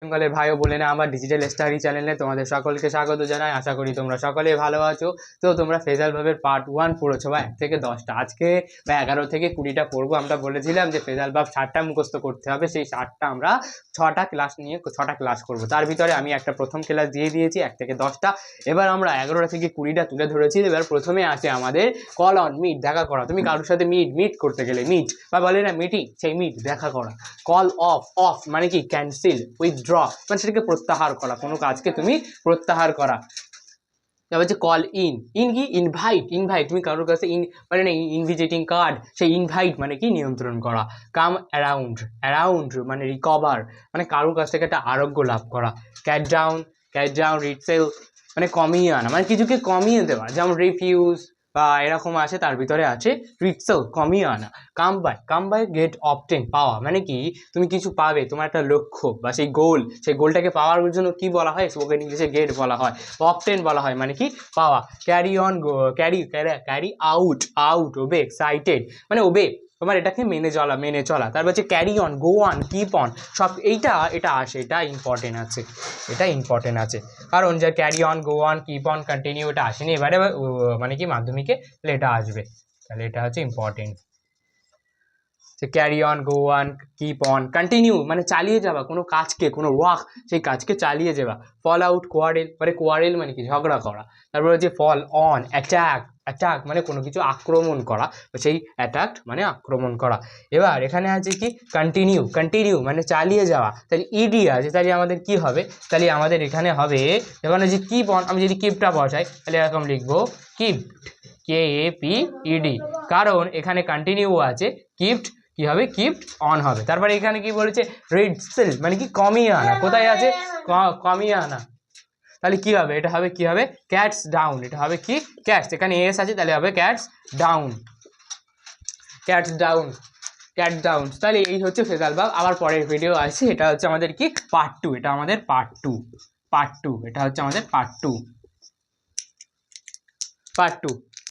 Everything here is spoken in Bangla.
বেঙ্গলের ভাই ও বোনেরা আমার ডিজিটাল স্টাডি চ্যানেলে তোমাদের সকলকে স্বাগত জানাই। আশা করি তোমরা সকলে ভালো আছো। তো তোমরা ফেজাল ভাবের পার্ট 1 পড়েছো বা 1 থেকে 10টা, আজকে বা 11 থেকে 20টা পড়বো। আমরা বলেছিলাম যে ফেজাল ভাব 60টা মুখস্থ করতে হবে, সেই 60টা আমরা 6টা ক্লাস নিয়ে 6টা ক্লাস করব। তার ভিতরে আমি একটা প্রথম ক্লাস দিয়ে দিয়েছি 1 থেকে 10টা। এবার আমরা 11টা থেকে 20টা তুলে ধরেছি। এবার প্রথমে আছে আমাদের কল অন, মিট, দেখা করা। তুমি কারোর সাথে মিট করতে গেলে, মিট বা বলে না মিটিং, সেই মিট, দেখা করা। কল অফ, অফ মানে কি ক্যান্সেল, উইথড্র মানে সেটাকে প্রত্যাহার করা, কোনো কাজকে তুমি প্রত্যাহার করা। তারপর হচ্ছে কল ইন, ইন কি ইনভাইট, ইনভাইট তুমি কারোর কাছে মানে না ইনভিজিটিং কার্ড, সেই ইনভাইট মানে কি নিয়ন্ত্রণ করা। কাম অ্যারাউন্ড, অ্যারাউন্ড মানে রিকভার মানে কারোর কাছ থেকে একটা আরোগ্য লাভ করা। ক্যাট ডাউন, ক্যাট ডাউন রিটসেল মানে কমিয়ে আনা, মানে কিছুকে কমিয়ে দেওয়া, যেমন রিফিউজ বা এরকম আছে, তার ভিতরে আছে রিটসেল, কমিয়ে আনা। কাম বাই গেট অবটেন, পাওয়া মানে কি তুমি কিছু পাবে, তোমার একটা লক্ষ্য বা সেই গোল, সেই গোলটাকে পাওয়ার জন্য কি বলা হয়, স্পোকেন ইংলিশে গেট বলা হয়, অবটেন বলা হয় মানে কি পাওয়া। Carry on, carry out, out obey, excited মানে ওবে, তোমার এটাকে মেনে চলা। তারপর হচ্ছে carry on, go on, keep on, সব এটা আসে, এটা ইম্পর্টেন্ট আছে, এটা ইম্পর্টেন্ট আছে। কারণ যে carry on, go on, keep on, continue এটা আসেনি এবারে মানে কি মাধ্যমিকে, তাহলে এটা আসবে, তাহলে এটা হচ্ছে important. Carry on, go on, keep on, continue মানে চালিয়ে যাওয়া কোনো কাজকে, কোনো ওয়ার্ক, সেই কাজকে চালিয়ে যাওয়া। ফল আউট, কোয়ারেল মানে কি ঝগড়া করা। তারপর হচ্ছে ফল অন, অ্যাটাক, অ্যাটাক মানে কোনো কিছু আক্রমণ করা, সেই অ্যাটাক মানে আক্রমণ করা। এবার এখানে আছে কি কন্টিনিউ, কন্টিনিউ মানে চালিয়ে যাওয়া, তাহলে ইডি আছে, তাহলে আমাদের কি হবে, তাহলে আমাদের এখানে হবে যখন যে কিপ অন, আমি যদি কিপটা বসাই তাহলে এরকম লিখবো কিপ, KAPED, কারণ এখানে কন্টিনিউ আছে, কিপ্ট কি হবে, কিপ্ট অন হবে। তারপরে এখানে কি বলেছে রিডসেল মানে কি কমিয়ে আনা, কোথায় আছে কমিয়ে আনা, তাহলে কি হবে, এটা হবে কি হবে ক্যাটস ডাউন, এটা হবে কি ক্যাটস, এখানে এস আছে তাহলে হবে cats down, cats down, cat down. তাহলে এই হচ্ছে ফেজাল ভাব। আবার পরের ভিডিও আছে, এটা হচ্ছে আমাদের কি পার্ট 2, এটা আমাদের পার্ট 2, এটা হচ্ছে আমাদের পার্ট 2।